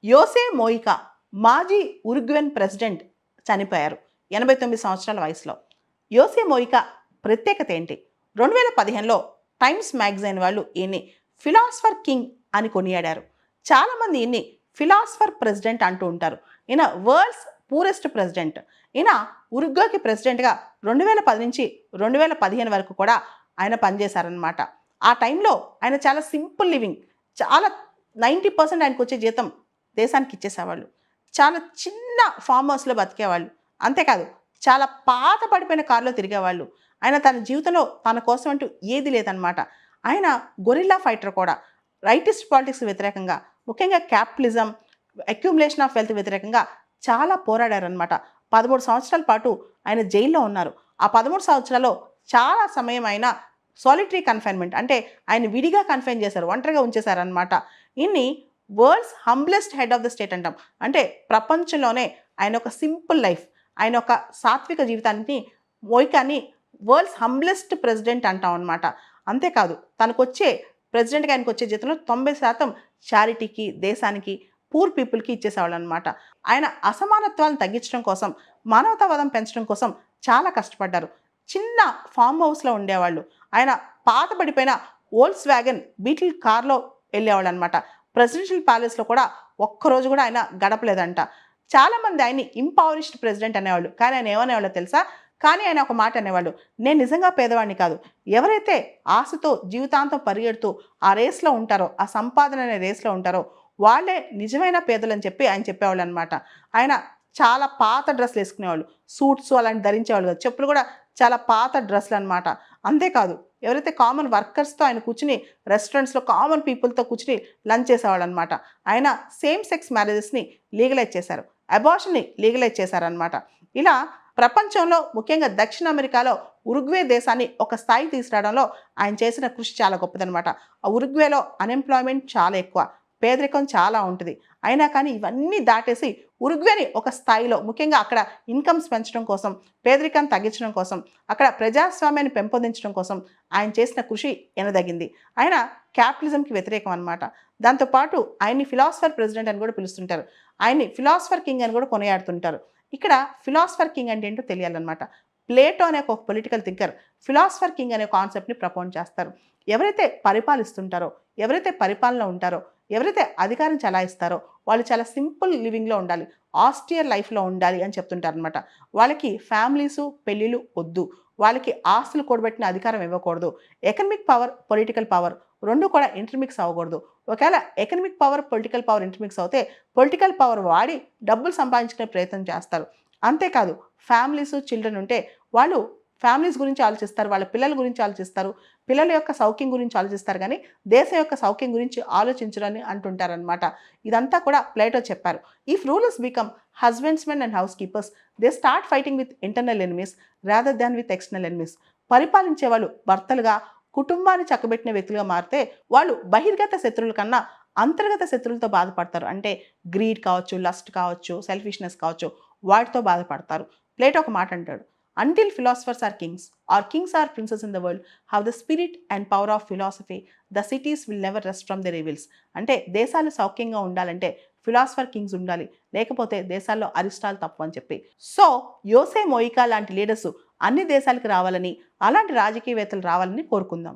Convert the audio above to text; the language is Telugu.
యోసే మోయికా మాజీ ఉరుగ్వేన్ ప్రెసిడెంట్ చనిపోయారు 89 సంవత్సరాల వయసులో. యోసే మోయికా ప్రత్యేకత ఏంటి? 2015లో టైమ్స్ మ్యాగజైన్ వాళ్ళు ఈయన్ని ఫిలాసఫర్ కింగ్ అని కొనియాడారు. చాలామంది ఈయన్ని ఫిలాసఫర్ ప్రెసిడెంట్ అంటూ ఉంటారు. ఈయన వరల్డ్స్ పూరెస్ట్ ప్రెసిడెంట్. ఈయన ఉరుగ్వేకి ప్రెసిడెంట్గా 2010 నుంచి 2015 వరకు కూడా ఆయన పనిచేశారనమాట. ఆ టైంలో ఆయన చాలా సింపుల్ లివింగ్, చాలా 90% ఆయనకు వచ్చే జీతం దేశానికి ఇచ్చేసేవాళ్ళు. చాలా చిన్న ఫామ్ హౌస్లో బతికేవాళ్ళు. అంతేకాదు చాలా పాత పడిపోయిన కారులో తిరిగేవాళ్ళు. ఆయన తన జీవితంలో తన కోసం అంటూ ఏది లేదనమాట. ఆయన గొరిల్లా ఫైటర్ కూడా. రైటిస్ట్ పాలిటిక్స్ వ్యతిరేకంగా, ముఖ్యంగా క్యాపిటలిజం, అక్యుములేషన్ ఆఫ్ వెల్త్ వ్యతిరేకంగా చాలా పోరాడారనమాట. 13 సంవత్సరాల పాటు ఆయన జైల్లో ఉన్నారు. ఆ 13 సంవత్సరాల్లో చాలా సమయం ఆయన సాలిటరీ కన్ఫైన్మెంట్, అంటే ఆయన విడిగా కన్ఫైన్ చేశారు, ఒంటరిగా ఉంచేశారనమాట. ఇన్ని world's humblest head of the state అంటాం. అంటే ప్రపంచంలోనే ఆయన ఒక సింపుల్ లైఫ్, ఆయన ఒక సాత్విక జీవితాన్ని, మోయికాని వరల్డ్స్ హంబ్లెస్ట్ ప్రెసిడెంట్ అంటాం అనమాట. అంతేకాదు తనకొచ్చే ప్రెసిడెంట్గా ఆయనకు వచ్చే జీతంలో 90% చారిటీకి, దేశానికి, పూర్ పీపుల్కి ఇచ్చేసేవాళ్ళు అనమాట. ఆయన అసమానత్వాలను తగ్గించడం కోసం, మానవతావాదం పెంచడం కోసం చాలా కష్టపడ్డారు. చిన్న ఫామ్ హౌస్లో ఉండేవాళ్ళు. ఆయన పాత పడిపోయిన వోల్క్స్ వ్యాగన్ బీటిల్ కార్లో వెళ్ళేవాళ్ళు అనమాట. ప్రెసిడెన్షియల్ ప్యాలెస్లో కూడా ఒక్కరోజు కూడా ఆయన గడపలేదంట. చాలామంది ఆయన్ని ఇంపవరిష్డ్ ప్రెసిడెంట్ అనేవాళ్ళు. కానీ ఆయన ఏమనేవాళ్ళో తెలుసా? కానీ ఆయన ఒక మాట అనేవాళ్ళు, నేను నిజంగా పేదవాడిని కాదు. ఎవరైతే ఆశతో జీవితాంతం పరిగెడుతూ ఆ రేస్లో ఉంటారో, ఆ సంపాదన అనే రేస్లో ఉంటారో వాళ్ళే నిజమైన పేదలు అని చెప్పి ఆయన చెప్పేవాళ్ళు అనమాట. ఆయన చాలా పాత డ్రెస్సులు వేసుకునేవాళ్ళు, సూట్స్ అలాంటి ధరించేవాళ్ళు కాదు. చెప్పులు కూడా చాలా పాత డ్రెస్సులు అనమాట. అంతేకాదు ఎవరైతే కామన్ వర్కర్స్తో ఆయన కూర్చుని రెస్టారెంట్స్లో కామన్ పీపుల్తో కూర్చుని లంచ్ చేసేవాళ్ళు అనమాట. ఆయన సేమ్ సెక్స్ మ్యారేజెస్ని లీగలైజ్ చేశారు, అబార్షన్ని లీగలైజ్ చేశారనమాట. ఇలా ప్రపంచంలో, ముఖ్యంగా దక్షిణ అమెరికాలో ఉరుగ్వే దేశాన్ని ఒక స్థాయి తీసుకురావడంలో ఆయన చేసిన కృషి చాలా గొప్పదనమాట. ఆ ఉరుగ్వేలో అన్ఎంప్లాయ్మెంట్ చాలా ఎక్కువ, పేదరికం చాలా ఉంటుంది. అయినా కానీ ఇవన్నీ దాటేసి ఉరుగ్వేని ఒక స్థాయిలో, ముఖ్యంగా అక్కడ ఇన్కమ్స్ పెంచడం కోసం, పేదరికాన్ని తగ్గించడం కోసం, అక్కడ ప్రజాస్వామ్యాన్ని పెంపొందించడం కోసం ఆయన చేసిన కృషి ఎనదగింది. ఆయన క్యాపిటలిజంకి వ్యతిరేకం అనమాట. దాంతోపాటు ఆయన్ని ఫిలాసఫర్ ప్రెసిడెంట్ అని కూడా పిలుస్తుంటారు. ఆయన్ని ఫిలాసఫర్ కింగ్ అని కూడా కొనియాడుతుంటారు. ఇక్కడ ఫిలాసఫర్ కింగ్ అంటే ఏంటో తెలియాలన్నమాట. ప్లేటో అనే ఒక పొలిటికల్ థింకర్ ఫిలాసఫర్ కింగ్ అనే కాన్సెప్ట్ని ప్రపోజ్ చేస్తారు. ఎవరైతే పరిపాలిస్తుంటారో, ఎవరైతే పరిపాలన ఉంటారో, ఎవరైతే అధికారం చలాయిస్తారో వాళ్ళు చాలా సింపుల్ లివింగ్లో ఉండాలి, ఆస్టియర్ లైఫ్లో ఉండాలి అని చెప్తుంటారు అనమాట. వాళ్ళకి ఫ్యామిలీసు, పెళ్ళిళ్ళు వద్దు, వాళ్ళకి ఆస్తులు కూడబెట్టిన అధికారం ఇవ్వకూడదు. ఎకనమిక్ పవర్, పొలిటికల్ పవర్ రెండు కూడా ఇంటర్మిక్స్ అవ్వకూడదు. ఒకవేళ economic power, political power intermix అవుతే పొలిటికల్ పవర్ వాడి డబ్బులు సంపాదించుకునే ప్రయత్నం చేస్తారు. అంతేకాదు ఫ్యామిలీస్, చిల్డ్రన్ ఉంటే వాళ్ళు ఫ్యామిలీస్ గురించి ఆలోచిస్తారు, వాళ్ళ పిల్లల గురించి ఆలోచిస్తారు, పిల్లల యొక్క సౌఖ్యం గురించి ఆలోచిస్తారు, కానీ దేశం యొక్క సౌఖ్యం గురించి ఆలోచించరని అంటుంటారనమాట. ఇదంతా కూడా ప్లేటో చెప్పారు. If rulers become husbandmen and housekeepers they start fighting with internal enemies rather than with external enemies. పరిపాలించే వాళ్ళు భర్తలుగా, కుటుంబాన్ని చక్కబెట్టిన వ్యక్తులుగా మారితే వాళ్ళు బహిర్గత శత్రువుల కన్నా అంతర్గత శత్రువులతో బాధపడతారు. అంటే గ్రీడ్ కావచ్చు, లస్ట్ కావచ్చు, సెల్ఫిష్నెస్ కావచ్చు, వాటితో బాధపడతారు. ప్లేటో ఒక మాట అంటాడు, until philosophers are kings or kings are princes in the world have the spirit and power of philosophy, the cities will never rest from their evils. అంటే దేశాలు సౌఖ్యంగా ఉండాలంటే ఫిలాసఫర్ కింగ్స్ ఉండాలి, లేకపోతే దేశాల్లో అరిష్టాలు తప్పు అని చెప్పి. సో యోసే మోయికా లాంటి లీడర్స్ అన్ని దేశాలకు రావాలని, అలాంటి రాజకీయవేత్తలు రావాలని కోరుకుందాం.